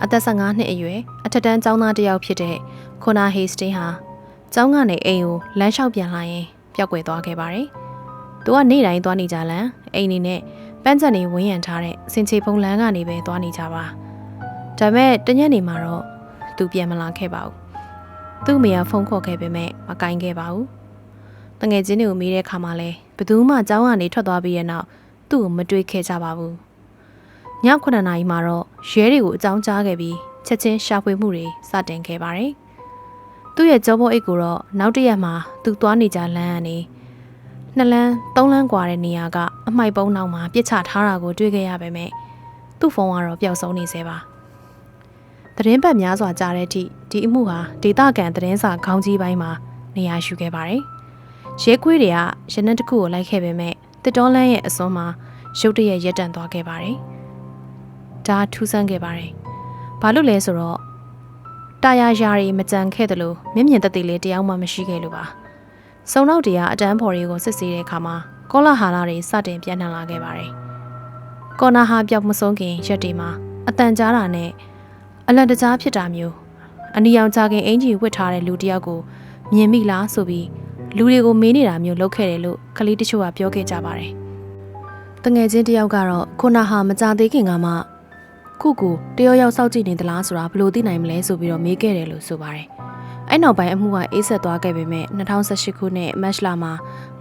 အသက်15နှစ်အရွယ်အထက်တန်းကျောင်းသားတစ်ယောက်ဖြစ်တဲ့ခွန်နာဟေးစတင်းဟာကျောင်းကနေအိမ်ကိုလမ်းလျှောက်ပြန်လာရင်ပျောက်ကွယ်သွားခဲ့ပါတယ်။သူကနေ့တိုင်းသွားနေကြလမ်းအိမ်နေနဲ့ပန်းချက်နေဝန်းရံထားတဲ့စင်ချေဖုံလမ်းကနေပဲသွားနေကြပါ။ဒါပေမဲ့တညနေမှာတော့သူပြန်မလာခဲ့ပါဘူး။သူ့မိကဖုန်းခေါ်ခဲ့ပေမဲ့မကင်ခဲ့ပါဘူး။တငယ်ချင်းတွေကိုမေးတဲ့အခါမှာလဲဘယ်သူမှကျောင်းကနေထွက်သွားပြီးရဲ့နောက်သူ့ကိုမတွေ့ခဲ့ကြပါဘူး။ည9 နာရီမှာတော့ရဲတွေကိုအကြောင်းကြားခဲ့ပြီးချက်ချင်းရှာဖွေမှုတွေစတင်ခဲ့ပါတယ်။သူ့ရဲ့ကြောဘောအိတ်ကိုတော့နောက်တစ်ရက်မှာသူသွားနေကြလမ်းကနေ2 လမ်း3 လမ်းကွာတဲ့နေရာကအမိုက်ပုံးနောက်မှာပြစ်ချထားတာကိုတွေ့ခဲ့ရပေမဲ့သူ့ဖုန်းကတော့ပျောက်ဆုံးနေသေးပါ။သတင်းပတ်များစွာကြားတဲ့အထိဒီအမှုဟာဒေသခံသတင်းစာခေါင်းကြီးပိုင်းမှာနေရာယူခဲ့ပါတယ်။ရဲခွေးတွေကရနက်တစ်ခုကိုလိုက်ခဲ့ပေမဲ့တစ်တောလန်းရဲ့အစွန်းမှာရုတ်တရက်ရပ်တန့်သွားခဲ့ပါတယ်။ဒါထူးဆန်းခဲ့ပါတယ်။ဘာလို့လဲဆိုတော့တာယာယာတွေမကြံခဲ့တယ်လို့မျက်မြင်သက်သေလေးတယောက်မှမရှိခဲ့လို့ပါ။စုံနောက်တရားအတန်းဖော်တွေကိုစစ်ဆေးတဲ့အခါမှာကောလာဟာလာတွေစတင်ပြန့်နှံ့လာခဲ့ပါတယ်။ကော်နာဟာပျောက်မဆုံးခင်ရက်တွေမှာအတန်ကြားတာနဲ့အလန့်တကြားဖြစ်တာမျိုးအနီရောင်ကြခင်အင်ကြီးဝတ်ထားတဲ့လူတယောက်ကိုမြင်မိလားဆိုပြီးလူတွေကိုမေးနေတာမျိုးလုပ်ခဲ့တယ်လို့ကလေးတချို့ကပြောခဲ့ကြပါတယ်။တငယ်ချင်းတယောက်ကတော့ခွန်နာဟာမကြသေးခင်ကမှခုကိုတယောက်ယောက်စောင့်ကြည့်နေသလားဆိုတာဘယ်လိုသိနိုင်မလဲဆိုပြီးတော့မေးခဲ့တယ်လို့ဆိုပါတယ်။အဲ့နောက်ပိုင်းအမှုကအေးဆက်သွားခဲ့ပေမဲ့2018ခုနှစ်မတ်လမှာ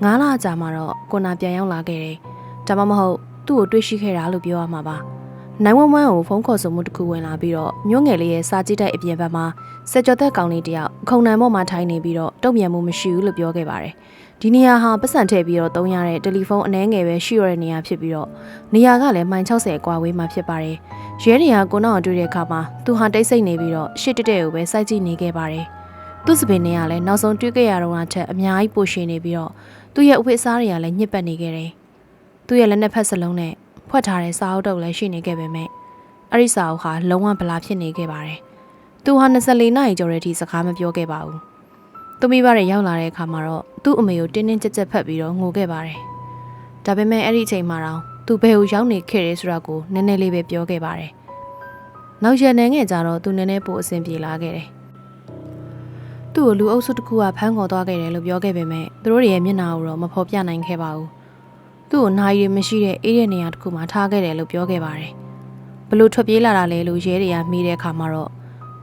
9 လကြာမှတော့ခွန်နာပြန်ရောက်လာခဲ့တယ်။ဒါမှမဟုတ်သူ့ကိုတွေ့ရှိခဲ့တာလို့ပြောရမှာပါ။911ကိုဖုန်းခေါ်ဆိုမှုတစ်ခုဝင်လာပြီးတော့မြို့ငယ်လေးရဲ့စာကြည့်တိုက်အပြင်ဘက်မှာစက်ကြော်သက်ကောင်လေးတယောက်ခုံနံပေါ်မှာထိုင်နေပြီးတော့တုံ့ပြန်မှုမရှိဘူးလို့ပြောခဲ့ပါတယ်။ဒီနေရာဟာပတ်စံထည့်ပြီးတော့သုံးရတဲ့တယ်လီဖုန်းအနှဲငယ်ပဲရှိရတဲ့နေရာဖြစ်ပြီးတော့နေရာကလည်းမိုင်60ကွာဝေးမှာဖြစ်ပါတယ်။ရဲတွေကကိုနောက်တွေ့တဲ့အခါမှာသူဟာတိတ်ဆိတ်နေပြီးတော့ရှစ်တက်တဲ့ကိုပဲစိုက်ကြည့်နေခဲ့ပါတယ်။သူ့စပင်တွေကလည်းနောက်ဆုံးတွေ့ခဲ့ရတော့အထက်အများကြီးပိုရှင်နေပြီးတော့သူ့ရဲ့အဝတ်အစားတွေကလည်းညှစ်ပတ်နေခဲ့တယ်။သူ့ရဲ့လက်နှစ်ဖက်စလုံးနဲ့ဖွက်ထားတဲ့စာအုပ်တုပ်လည်းရှိနေခဲ့ပေမဲ့အဲ့ဒီစာအုပ်ဟာလုံးဝဗလာဖြစ်နေခဲ့ပါတယ်။သူဟာ24 နာရီကျော်တဲ့အထိစကားမပြောခဲ့ပါဘူး။သူမိဘတွေရောက်လာတဲ့အခါမှာတော့သူ့အမေကိုတင်းတင်းကြပ်ကြပ်ဖက်ပြီးတော့ငိုခဲ့ပါတယ်။ဒါပေမဲ့အဲ့ဒီအချိန်မှာတော့သူဘယ်ကိုရောက်နေခဲ့ရဲဆိုတာကိုနည်းနည်းလေးပဲပြောခဲ့ပါတယ်။နောက်ရက်နေငယ်ကြတော့သူနည်းနည်းပိုအဆင်ပြေလာခဲ့တယ်။သူ့ကိုလူအုပ်စုတစ်ခုကဖမ်းခေါ်သွားခဲ့တယ်လို့ပြောခဲ့ပေမဲ့သူတို့ရဲ့မျက်နှာကိုတော့မဖော်ပြနိုင်ခဲ့ပါဘူး။သူ့ကိုနိုင်ရီမရှိတဲ့အေးတဲ့နေရာတစ်ခုမှာထားခဲ့တယ်လို့ပြောခဲ့ပါတယ်။ဘလို့ထွက်ပြေးလာတာလဲလို့ရဲတွေကမိတဲ့အခါမှာတော့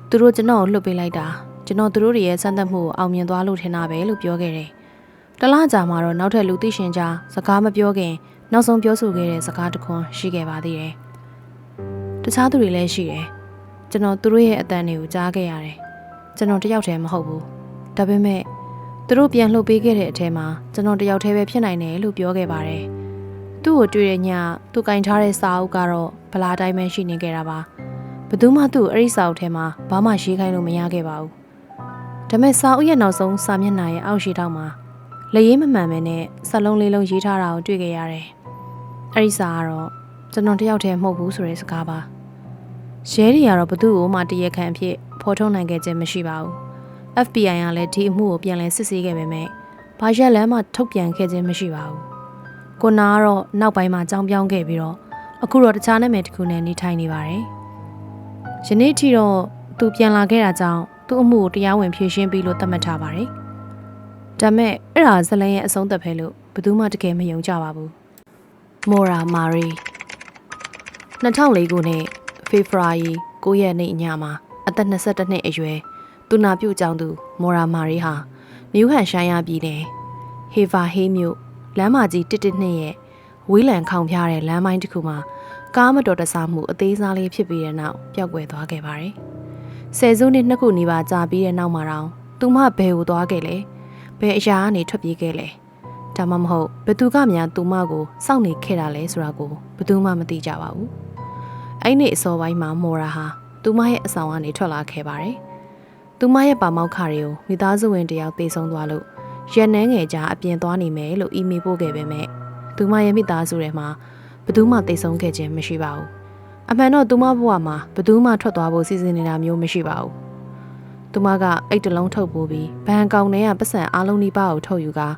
သူတို့ကျွန်တော်ကိုလှုပ်ပေးလိုက်တာကျွန်တော်သူတို့ရဲ့စမ်းသပ်မှုကိုအောင်မြင်သွားလို့ထင်တာပဲလို့ပြောခဲ့တယ်။တလားကြာမှာတော့နောက်ထပ်လူသိရှင်ကြားစကားမပြောခင် နောက်ဆုံးပြောဆိုခဲ့တဲ့စကားတစ်ခွန်းရှိခဲ့ပါသေးတယ်။တခြားသူတွေလည်းရှိတယ်။ကျွန်တော်သူတို့ရဲ့အသံတွေကိုကြားခဲ့ရတယ်။ကျွန်တော်တယောက်တည်းမဟုတ်ဘူး။ဒါပေမဲ့သူတို့ပြန်လှုပ်ပေးခဲ့တဲ့အထဲမှာကျွန်တော်တယောက်တည်းပဲဖြစ်နိုင်တယ်လို့ပြောခဲ့ပါတယ်။သူ့ကိုတွေ့တဲ့ညသူကင်ထားတဲ့စာအုပ်ကတော့ဗလာတိုင်းပဲရှိနေခဲ့တာပါ။ဘယ်သူမှသူ့အဲ့ဒီစာအုပ်ထဲမှာဘာမှရေးခိုင်းလို့မရခဲ့ပါဘူး။ဒါပေမဲ့စာအုပ်ရဲ့နောက်ဆုံးစာမျက်နှာရဲ့အောက်ရှိထောက်မှာလက်ရေးမမှန်ပဲနဲ့စာလုံးလေးလုံးရေးထားတာကိုတွေ့ခဲ့ရတယ်။အဲ့ဒီစာကတော့ကျွန်တော်တယောက်တည်းမဟုတ်ဘူးဆိုတဲ့စကားပါ။ရဲတွေကတော့ဘသူ့ကိုမှတရားခံအဖြစ်ဖော်ထုတ်နိုင်ခဲ့ခြင်းမရှိပါဘူး။ FBI ကလည်းဒီအမှုကိုပြန်လည်စစ်ဆေးခဲ့ပေမဲ့ဘာရက်လမ်းမှထုတ်ပြန်ခဲ့ခြင်းမရှိပါဘူး။ကိုနာကတော့နောက်ပိုင်းမှာကြောင်းပြောင်းခဲ့ပြီးတော့အခုတော့တခြားနာမည်တစ်ခုနဲ့နေထိုင်နေပါတယ်။ယနေ့ထိတော့သူပြန်လာခဲ့တာကြောင့်သူ့အမှုကိုတရားဝင်ဖြေရှင်းပြီးလို့သတ်မှတ်ထားပါတယ်။ဒါမဲ့အဲ့ဒါဇလန်ရဲ့အဆုံးသတ်ပဲလို့ဘယ်သူမှတကယ်မယုံကြပါဘူး။မော်ရာမာရီ2004ခုနှစ်ဖေဖော်ဝါရီ9ရက်နေ့ညမှာအသက်22နှစ်အရွယ်သူနာပြုကျောင်းသူမော်ရာမာရီဟာနယူးဟန်ရှိုင်းယာပြည်နယ်ဟေဗာဟေးမြို့လမ်းမကြီး112ရဲ့ဝေးလံခေါင်ဖျားတဲ့လမ်းပိုင်းတစ်ခုမှာကားမတော်တဆမှုအသေးစားလေးဖြစ်ပြီးတဲ့နောက်ပျောက်ကွယ်သွားခဲ့ပါတယ်။ဆယ်စုနှစ်2ခုနီးပါးကြာပြီးတဲ့နောက်မှာတော့သူမဘယ်ကိုသွားခဲ့လဲ။ဘယ်အရာကနေထွက်ပြေးခဲ့လဲ။ဒါမှမဟုတ်ဘသူကများသူမကိုစောင့်နေခဲ့တာလဲဆိုတာကိုဘသူမှမသိကြပါဘူး။အဲ့ဒီအစောပိုင်းမှာမော်ရာဟာသူမရဲ့အဆောင်ကနေထွက်လာခဲ့ပါတယ်။သူမရဲ့ပါမောက်ခါတွေကိုမိသားစုဝင်တယောက်ပေးဆုံးသွားလို့ရက်နှဲငယ်ကြားအပြင်သွားနေမယ်လို့အီးမေးလ်ပို့ခဲ့ပေမဲ့သူမရဲ့မိသားစုထဲမှာဘသူမှသိဆုံးခဲ့ခြင်းမရှိပါဘူး။အမှန်တော့သူမဘဝမှာဘသူမှထွက်သွားဖို့စီစဉ်နေတာမျိုးမရှိပါဘူး။သူမကအိတ်တလုံးထုတ်ပိုးပြီးဘန်ကောင်ထဲကပတ်စံအားလုံးဒီပါကိုထုတ်ယူက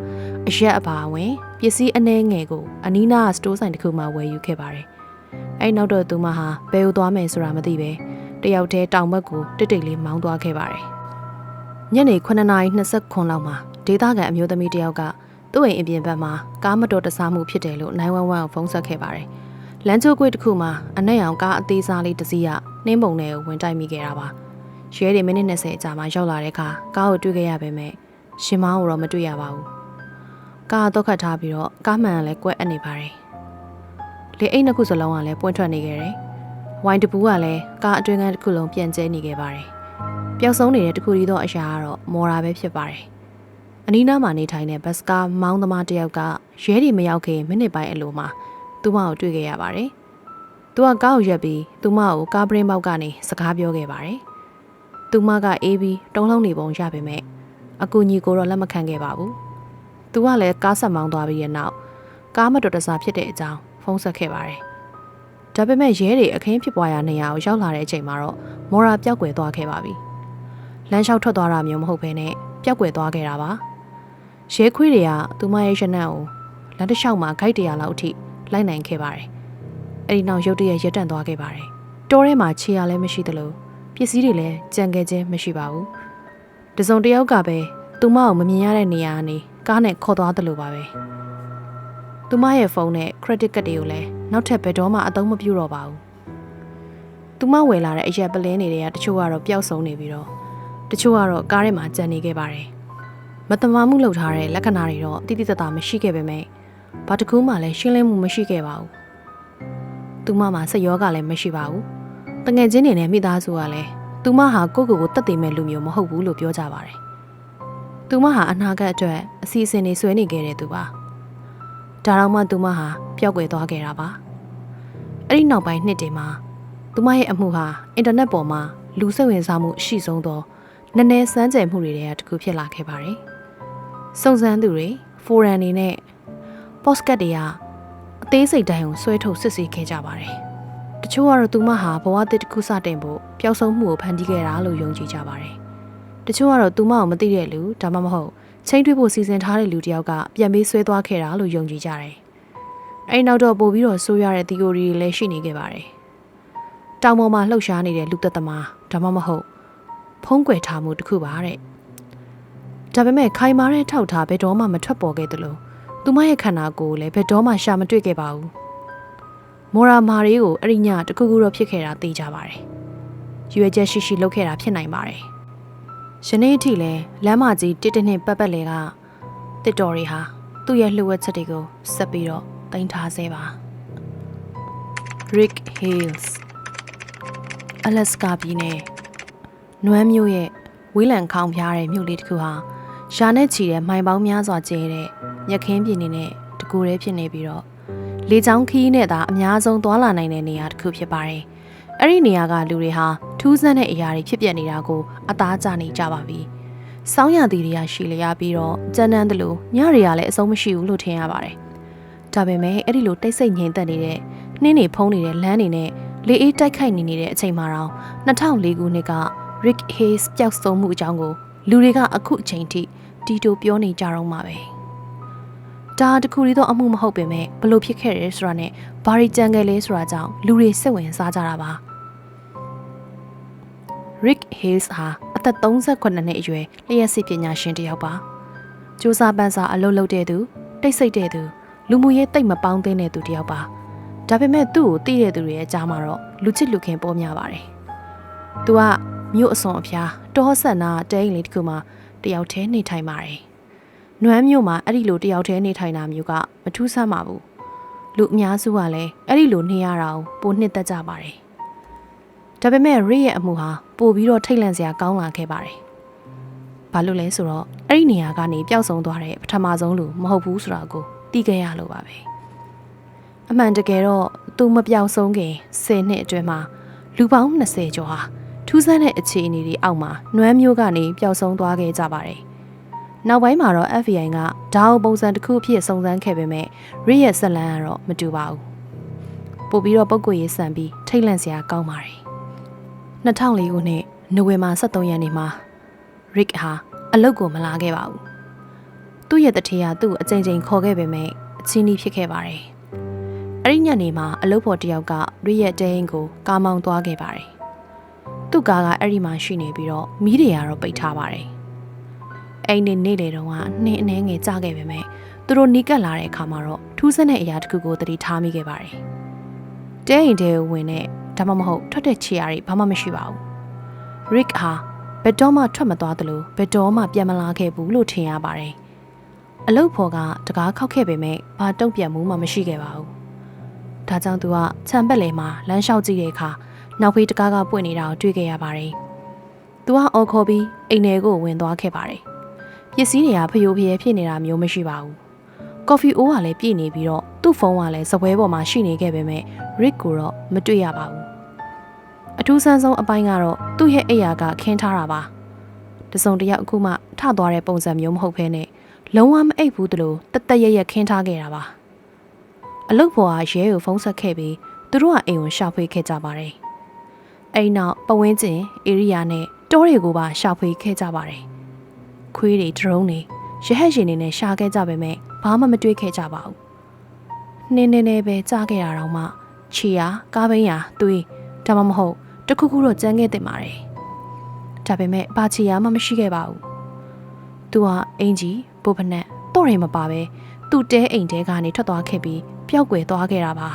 အရက်အပါဝင်ပစ္စည်းအနှဲငယ်ကိုအနီးနားစတိုးဆိုင်တစ်ခုမှဝယ်ယူခဲ့ပါတယ်။အဲ့နောက်တော့သူမဟာဘယ်ကိုသွားမယ်ဆိုတာမသိပဲတယောက်တည်းတောင်ဘက်ကိုတိတ်တိတ်လေးမောင်းသွားခဲ့ပါတယ်။ညနေ9:29လောက်မှာဒေသခံအမျိုးသမီးတယောက်ကသူ့အိမ်အပြင်ဘက်မှာကားမတော်တဆမှုဖြစ်တယ်လို့911ကိုဖုန်းဆက်ခဲ့ပါတယ်။လမ်းချိုးကွေ့တစ်ခုမှာအနက်ရောင်ကားအသေးစားလေးတစ်စီးကနှင်းပုံထဲကိုဝင်တိုက်မိခဲ့တာပါ။ရဲတွေမိနစ်20အကြာမှရောက်လာတဲ့အခါကားကိုတွေ့ခဲ့ရပေမဲ့ရှင်မောင်းကိုတော့မတွေ့ရပါဘူး။ကားတော့ခတ်ထားပြီးတော့ကားမှန်ကလည်းကွက်အပ်နေပါတယ်။လေအိတ်နှစ်ခုစလုံးကလည်းပွင့်ထွက်နေခဲ့တယ်။ဝိုင်တပူကလည်းကားအတွင်းကတစ်ခုလုံးပြန့်ကျဲနေခဲ့ပါတယ်။ပျောက်ဆုံးနေတဲ့တစ်ခုတည်းသောအရာကတော့မော်ရာပဲဖြစ်ပါတယ်။အနီးနားမှာနေထိုင်တဲ့ဘတ်စကားမောင်းသမားတယောက်ကရဲတွေမရောက်ခင်မိနစ်ပိုင်းအလိုမှာသူမကိုတွေ့ခဲ့ရပါတယ်။သူကကားကိုရက်ပြီးသူမကိုကားပရင်ပေါက်ကနေစကားပြောခဲ့ပါတယ်။သူမကအေးပြီးတုံးလုံးနေပုံရပေမဲ့အကူကြီးကိုတော့လက်မခံခဲ့ပါဘူး။သူကလည်းကားဆက်မောင်းသွားပြီးတဲ့နောက်ကားမတော်တဆဖြစ်တဲ့အကြောင်းဖုန်းဆက်ခဲ့ပါတယ်။ဒါပေမဲ့ရဲတွေအခင်းဖြစ်ပွားရာနေရာကိုရောက်လာတဲ့အချိန်မှာတော့မော်ရာပျောက်ကွယ်သွားခဲ့ပါပြီ။လမ်းလျှောက်ထွက်သွားတာမျိုးမဟုတ်ဘဲနဲ့ပျောက်ကွယ်သွားခဲ့တာပါ။ရဲခွေးတွေကသူမရဲ့ရနံ့ကိုလမ်းတစ်လျှောက်မှာဂိုက်100လောက်အထိလိုက်နိုင်ခဲ့ပါတယ်။အဲ့ဒီနောက်ရုတ်တရက်ရပ်တန့်သွားခဲ့ပါတယ်။တောထဲမှာခြေရလည်းမရှိသလိုပစ္စည်းတွေလည်းကြံခဲ့ခြင်းမရှိပါဘူး။တစုံတစ်ယောက်ကပဲသူမကိုမမြင်ရတဲ့နေရာကနေကားနဲ့ခေါ်သွားတယ်လို့ပါပဲ။သူမရဲ့ဖုန်းနဲ့ credit card တွေကိုလည်းနောက်ထပ်ဘယ်တော့မှအသုံးမပြုတော့ပါဘူး။သူမဝယ်လာတဲ့အရက်ပလင်းတွေကတချို့ကတော့ပျောက်ဆုံးနေပြီးတော့တချို့ကတော့ကားထဲမှာကျန်နေခဲ့ပါတယ်။မတမာမှုလုပ်ထားတဲ့လက္ခဏာတွေတော့တိတိကျကျမရှိခဲ့ပေမဲ့ဘာတစ်ခုမှလည်းရှင်းလင်းမှုမရှိခဲ့ပါဘူး။သူမမှာစိတ်ရောဂါလည်းမရှိပါဘူး။တငယ်ချင်းတွေနဲ့မိသားစုကလည်းသူမဟာကိုယ့်ကိုယ်ကိုတတ်သိမဲ့လူမျိုးမဟုတ်ဘူးလို့ပြောကြပါတယ်။သူမဟာအနာဂတ်အတွက်အစီအစဉ်တွေဆွဲနေခဲ့တဲ့သူပါ။ဒါတော့မှသူမဟာပျောက်ကွယ်သွားခဲ့တာပါ။အဲ့ဒီနောက်ပိုင်းနှစ်တွေမှာသူမရဲ့အမှုဟာအင်တာနက်ပေါ်မှာလူစိတ်ဝင်စားမှုရှိဆုံးသောနည်းနည်းစမ်းကြယ်မှုတွေတည်းကတစ်ခုဖြစ်လာခဲ့ပါတယ်။စုံစမ်းသူတွေဖိုရမ်တွေနဲ့ပေါ့စကတ်တွေကအသေးစိတ်တိုင်းကိုဆွဲထုတ်စစ်ဆေးခဲ့ကြပါတယ်။တချို့ကတော့သူမဟာဘဝတစ်ခုစတင်ဖို့ပျောက်ဆုံးမှုကိုဖန်တီးခဲ့တာလို့ယုံကြည်ကြပါတယ်။တချို့ကတော့သူမကိုမသိတဲ့လူဒါမှမဟုတ်ချိန်တွေ့ဖို့စီစဉ်ထားတဲ့လူတယောက်ကပြန်ပြီးဆွဲသွားခဲ့တာလို့ယုံကြည်ကြတယ်။အဲဒီနောက်တော့ပို့ပြီးတော့ဆိုးရတဲ့ theory တွေလည်းရှိနေခဲ့ပါတယ်။တောင်ပေါ်မှာလှုပ်ရှားနေတဲ့လူသက်သမားဒါမှမဟုတ်ဖုံးကွယ်ထားမှုတစ်ခုပါတဲ့။ဒါပေမဲ့ခိုင်မာတဲ့ထောက်ထားဘယ်တော့မှမထွက်ပေါ်ခဲ့သလိုသူမရဲ့ခန္ဓာကိုယ်လည်းဘယ်တော့မှရှာမတွေ့ခဲ့ပါဘူး။မော်ရာမာရီကိုအဲ့ဒီညတခုခုတော့ဖြစ်ခဲ့တာသိကြပါတယ်။ရွေချက်ရှိရှိလုပ်ခဲ့တာဖြစ်နိုင်ပါတယ်။ယနေ့အထိလည်းလမ်းမကြီးတစ်နှစ်ပတ်ပတ်လေကတစ်တော်တွေဟာသူ့ရဲ့လှုပ်ဝက်ချက်တွေကိုဆက်ပြီးတော့ တင်ထားစေပါ Rick Hales အလက်စကာပြည်နယ်နွမ်းမြို့ရဲ့ဝေးလံခေါင်ဖျားတဲ့မြို့လေးတစ်ခုဟာရှာနဲ့ချီတဲ့မိုင်ပေါင်းများစွာကျဲတဲ့မြက်ခင်းပြည်နယ်နဲ့တကူရဲဖြစ်နေပြီးတော့လေချောင်းခီးနဲ့သာအများဆုံးသွားလာနိုင်တဲ့နေရာတစ်ခုဖြစ်ပါတယ်။အဲ့ဒီနေရာကလူတွေဟာထူးဆန်းတဲ့အရာတွေဖြစ်ပျက်နေတာကိုအသားကျနေကြပါပြီ။စောင်းရသည်တွေကရှိလျာပြီးတော့ကြမ်းတမ်းသလိုညတွေကလည်းအဆုံးမရှိဘူးလို့ထင်ရပါတယ်။ဒါပေမဲ့အဲ့ဒီလိုတိတ်ဆိတ်ငြိမ်သက်နေတဲ့နှင်းတွေဖုံးနေတဲ့လမ်းတွေနဲ့လေအေးတိုက်ခိုက်နေတဲ့အချိန်မှာတော့2004ခုနှစ်က Rick Hales ပျောက်ဆုံးမှုအကြောင်းကိုလူတွေကအခုအချိန်ထိတီတိုပြောနေကြတော့မှာပဲဒါတခုတည်းတော့အမှုမဟုတ်ပေမဲ့ဘလို့ဖြစ်ခဲ့ရဲဆိုတာနဲ့ဘာရီကြံခဲ့လဲဆိုတာကြောင့်လူတွေစိတ်ဝင်စားကြတာပါ Rick Hales ဟာအသက်38နှစ်အရွယ်လျှက်စစ်ပညာရှင်တစ်ယောက်ပါစူးစမ်းပန်းစားအလုပ်လုပ်တဲ့သူတိတ်ဆိတ်တဲ့သူလူမှုရေးတိတ်မပေါင်းသင်းတဲ့သူတစ်ယောက်ပါဒါပေမဲ့သူ့ကိုသိတဲ့သူတွေရဲ့အကြားမှာတော့လူချစ်လူခင်ပေါ်များပါတယ်သူကမြို့အစွန်အဖျားတောဆက်နာတဲအိမ်လေးတစ်ခုမှာတယောက်တည်းနေထိုင်ပါတယ်။နွမ်းမြို့မှာအဲ့ဒီလိုတယောက်တည်းနေထိုင်တာမျိုးကမထူးဆန်းပါဘူး။လူအများစုကလည်းအဲ့ဒီလိုနေရတာကိုပိုနှစ်သက်ကြပါတယ်။ဒါပေမဲ့ရိရဲ့အမှုဟာပိုပြီးတော့ထိတ်လန့်စရာကောင်းလာခဲ့ပါတယ်။ဘာလို့လဲဆိုတော့အဲ့ဒီနေရာကနေပျောက်ဆုံးသွားတဲ့ပထမဆုံးလူမဟုတ်ဘူးဆိုတာကိုသိခဲ့ရလို့ပါပဲ။အမှန်တကယ်တော့သူမပျောက်ဆုံးခင်10နှစ်အတွင်းမှာလူပေါင်း20ကျော်ဟာထူးဆန်းတဲ့အခြေအနေတွေအောက်မှာနွမ်းမျိုးကနေပျောက်ဆုံးသွားခဲ့ကြပါတယ်။နောက်ပိုင်းမှာတော့ FBI ကဒါအုပ်ပုံစံတစ်ခုအဖြစ်စုံစမ်းခဲ့ပေမဲ့ရိရဲ့ဇက်လန်ကတော့မတူပါဘူး။ပို့ပြီးတော့ပုဂ္ဂိုလ်ရေးဆန်ပြီးထိတ်လန့်စရာကောင်းပါတယ်။2004ခုနှစ်နိုဝင်ဘာ23ရက်နေ့မှာ Rick ဟာအလုပ်ကိုမလာခဲ့ပါဘူး။သူ့ရဲ့တထေးကသူ့အကြိမ်ကြိမ်ခေါ်ခဲ့ပေမဲ့အချင်းကြီးဖြစ်ခဲ့ပါတယ်။အဲ့ဒီညနေမှာအလုပ်ဖို့တယောက်က Rick ရဲ့တဲအိမ်ကိုကားမောင်းသွားခဲ့ပါတယ်။သူ့ကားကအဲ့ဒီမှာရှိနေပြီးတော့မီးတွေကတော့ပိတ်ထားပါတယ်။အိမ်နေနေလေတော့ကနှင်းအနှဲငယ်ကြခဲ့ပေမဲ့သူတို့နီးကပ်လာတဲ့အခါမှာတော့ထူးဆန်းတဲ့အရာတစ်ခုကိုသတိထားမိခဲ့ပါတယ်။တဲအိမ်ထဲဝင်တဲ့ဒါမှမဟုတ်ထွက်တဲ့ခြေရာတွေဘာမှမရှိပါဘူး။ Rick ဟာဘယ်တော့မှထွက်မသွားသလိုဘယ်တော့မှပြန်မလာခဲ့ဘူးလို့ထင်ရပါတယ်။အလုပ်ဖော်ကတကားခောက်ခဲ့ပေမဲ့ဘာတုံ့ပြန်မှုမှမရှိခဲ့ပါဘူး။ဒါကြောင့်သူကခြံပက်လေမှာလမ်းလျှောက်ကြည့်တဲ့အခါနောက်ဖေးတကားကပွင့်နေတာကိုတွေ့ခဲ့ရပါတယ်။သူကအော်ခေါ်ပြီးအိမ်ထဲကိုဝင်သွားခဲ့ပါတယ်။ပစ္စည်းတွေကဖျို့ဖျဲဖြစ်နေတာမျိုးမရှိပါဘူး။ကော်ဖီအိုးကလည်းပြည့်နေပြီးတော့သူ့ဖုန်းကလည်းစပွဲပေါ်မှာရှိနေခဲ့ပေမဲ့ Rick ကိုတော့မတွေ့ရပါဘူး။အထူးဆန်းဆုံးအပိုင်းကတော့သူ့ရဲ့အိယာကခင်းထားတာပါ။တစုံတစ်ယောက်အခုမှထသွားတဲ့ပုံစံမျိုးမဟုတ်ဘဲနဲ့လုံးဝမအိပ်ဘူးတလို့တက်ရက်ခင်းထားခဲ့တာပါ။အလုပ်ပေါ်ကရဲကိုဖုန်းဆက်ခဲ့ပြီးသူတို့ကအိမ်ကိုရှာဖွေခဲ့ကြပါတယ်။အဲ့နောက်ပဝင်းကျင်ဧရိယာနဲ့တောတွေကိုပါရှာဖွေခဲ့ကြပါတယ်။ခွေးတွေဒရုန်းတွေရဟတ်ရှင်တွေနဲ့ရှာခဲ့ကြပေမဲ့ဘာမှမတွေ့ခဲ့ကြပါဘူး။နှင်းနေပဲကြားခဲ့ရတော့မှခြေရကားဘိန်းရသွေးဒါမှမဟုတ်တခုခုတော့ကြမ်းခဲ့တင်ပါတယ်။ဒါပေမဲ့ဘာခြေရမှမရှိခဲ့ပါဘူး။သူကအင်ကြီးပိုဖနက်တော့ရင်မပါပဲသူ့တဲအိမ်တဲကနေထွက်သွားခဲ့ပြီးပျောက်ကွယ်သွားခဲ့တာပါ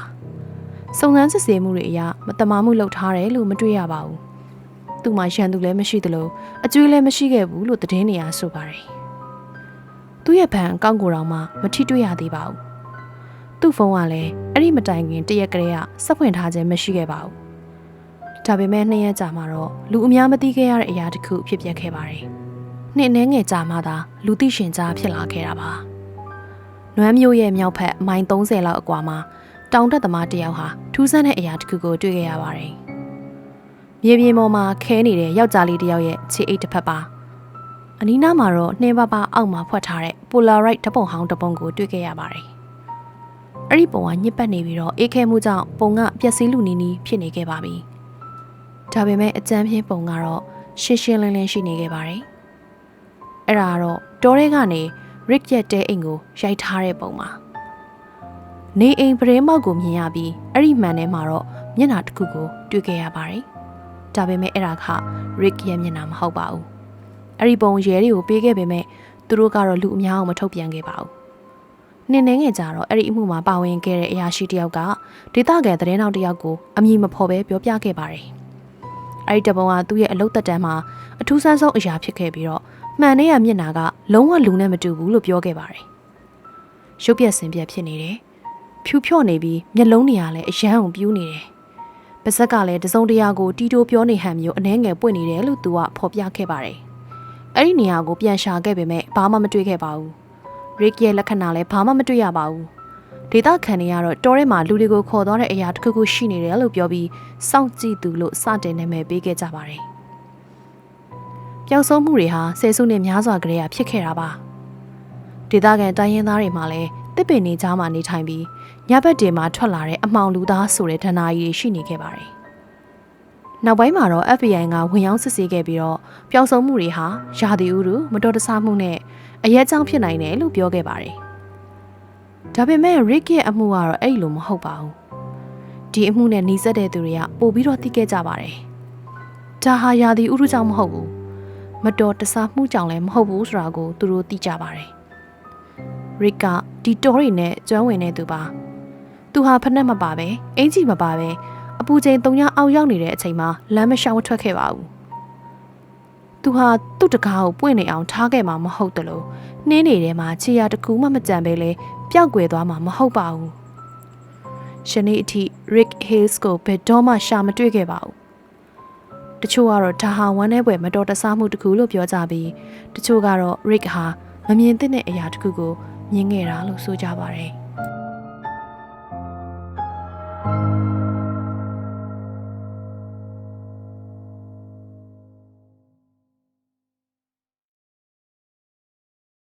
။စုံစမ်းစစ်ဆေးမှုတွေအရမတမာမှုလုပ်ထားတယ်လို့မတွေ့ရပါဘူး။သူ့မှာရန်သူလည်းမရှိသလိုအကျွေးလည်းမရှိခဲ့ဘူးလို့သတင်းနေရဆိုပါတယ်။သူ့ရဲ့ဘဏ်အကောင့်ကိုတော့မှမထိတွေ့ရသေးပါဘူး။သူ့ဖုန်းကလည်းအဲ့ဒီမတိုင်ခင်တရက်ကလေးကစက်ဖွင့်ထားခြင်းမရှိခဲ့ပါဘူး။ဒါပေမဲ့2ရက်ကြာမှတော့လူအများမသိခဲ့ရတဲ့အရာတစ်ခုဖြစ်ပျက်ခဲ့ပါတယ်။နှစ်နှဲငယ်ကြာမှသာလူသိရှင်ကြားဖြစ်လာခဲ့တာပါ။နွမ်းမျိုးရဲ့မြောက်ဖက်မိုင်30လောက်အကွာမှာတောင်တက်သမားတယောက်ဟာထူးဆန်းတဲ့အရာတစ်ခုကိုတွေ့ခဲ့ရပါတယ်။မြေပြင်ပေါ်မှာခဲနေတဲ့ယောက်ျားလေးတယောက်ရဲ့ခြေအိတ်တစ်ဖက်ပါ။အနီးနားမှာတော့နှင်းပါအောက်မှာဖွက်ထားတဲ့ Polaroid ဓာတ်ပုံဟောင်းတစ်ပုံကိုတွေ့ခဲ့ရပါတယ်။အဲ့ဒီပုံကညစ်ပတ်နေပြီးတော့အေးခဲမှုကြောင့်ပုံကပျက်စီးလူနီးနီးဖြစ်နေခဲ့ပါပြီ။ဒါပေမဲ့အကြမ်းဖျင်းပုံကတော့ရှင်းရှင်းလင်းလင်းရှိနေခဲ့ပါတယ်။အဲ့ဒါကတော့တောထဲကနေ Rick ရဲ့တဲအိမ်ကိုရိုက်ထားတဲ့ပုံပါ။နေအိမ်ပရင်းမောက်ကိုမြင်ရပြီးအဲ့ဒီမှန်ထဲမှာတော့မျက်နှာတစ်ခုကိုတွေ့ခဲ့ရပါတယ်။ဒါပေမဲ့အဲ့ဒါက Rick ရဲ့မျက်နှာမဟုတ်ပါဘူး။အဲ့ဒီပုံရဲတွေကိုပေးခဲ့ပေမဲ့သူတို့ကတော့လူအများအောင်မထုတ်ပြန်ခဲ့ပါဘူး။နှင်းနေငယ်ကြတော့အဲ့ဒီအမှုမှာပါဝင်ခဲ့တဲ့အရာရှိတယောက်ကဒေသခံသတင်းတောက်တယောက်ကိုအမည်မဖော်ပဲပြောပြခဲ့ပါတယ်။အဲ့ဒီတပုံကသူ့ရဲ့အလုပ်သက်တမ်းမှာအထူးဆန်းဆုံးအရာဖြစ်ခဲ့ပြီးတော့မှန်တဲ့မျက်နှာကလုံးဝလူနဲ့မတူဘူးလို့ပြောခဲ့ပါတယ်။ရုပ်ပြက်စင်ပြက်ဖြစ်နေတယ်။ ဖြူဖြော့နေပြီးမျက်လုံးတွေကလည်းအယမ်းအောင်ပြူးနေတယ်။ပါဇက်ကလည်းတစုံတရာကိုတီတိုပြောနေဟန်မျိုးအနှဲငယ်ပွင့်နေတယ်လို့သူကဖော်ပြခဲ့ပါတယ်။အဲ့ဒီနေရာကိုပြန်ရှာခဲ့ပေမဲ့ဘာမှမတွေ့ခဲ့ပါဘူး။ Rick ရဲ့လက္ခဏာလည်းဘာမှမတွေ့ရပါဘူး။ဒေသခံတွေကတော့တောထဲမှာလူတွေကိုခေါ်သွားတဲ့အရာတစ်ခုခုရှိနေတယ်လို့ပြောပြီးစောင့်ကြည့်သူလို့စတင်နာမည်ပေးခဲ့ကြပါတယ်။ပျောက်ဆုံးမှုတွေဟာဆယ်စုနှစ်များစွာကတည်းကဖြစ်ခဲ့တာပါ။ဒေသခံတိုင်းရင်းသားတွေမှလည်းတစ်ပင်နေကြားမှာနေထိုင်ပြီးညဘက်တွေမှာထွက်လာတဲ့အမှောင်လူသားဆိုတဲ့ဒဏ္ဍာရီတွေရှိနေခဲ့ပါတယ်။နောက်ပိုင်းမှာတော့ FBI ကဝင်ရောက်စစ်ဆေးခဲ့ပြီးတော့ပျောက်ဆုံးမှုတွေဟာရာသီဥတုမတော်တဆမှုနဲ့အရက်ကြောင့်ဖြစ်နိုင်တယ်လို့ပြောခဲ့ပါတယ်။ဒါပေမဲ့ Rick ရဲ့အမှုကတော့အဲ့လိုမဟုတ်ပါဘူး။ဒီအမှုနဲ့နှီးစပ်တဲ့သူတွေကပို့ပြီးတော့သိခဲ့ကြပါတယ်။ဒါဟာရာသီဥတုကြောင့်မဟုတ်ဘူး။မတော်တဆမှုကြောင့်လည်းမဟုတ်ဘူးဆိုတာကိုသူတို့သိကြပါတယ်။ Rick ကဒီတောတွေနဲ့ကျွမ်းဝင်နေသူပါ။သူဟာဖက်နှက်မပါပဲအင်ကြီးမပါပဲအပူချိန်3ညအောက်ရောက်နေတဲ့အချိန်မှာလမ်းမရှောင်ထွက်ခဲ့ပါဘူး။သူဟာသူ့တကားကိုပွင့်နေအောင်ထားခဲ့မှာမဟုတ်တယ်လို့နှင်းနေထဲမှာခြေရာတစ်ခုမှမကြံပဲလေပျောက်ကွယ်သွားမှာမဟုတ်ပါဘူး။ရှနေ့အထိ Rick Hales ကိုဘယ်တော့မှရှာမတွေ့ခဲ့ပါဘူး။တချို့ကတော့ဒါဟာဝမ်းနည်းပွဲမတော်တဆမှုတစ်ခုလို့ပြောကြပြီးတချို့ကတော့ Rick ဟာမမြင်သင့်တဲ့အရာတစ်ခုကိုမြင်ခဲ့တာလို့ဆိုကြပါတယ်။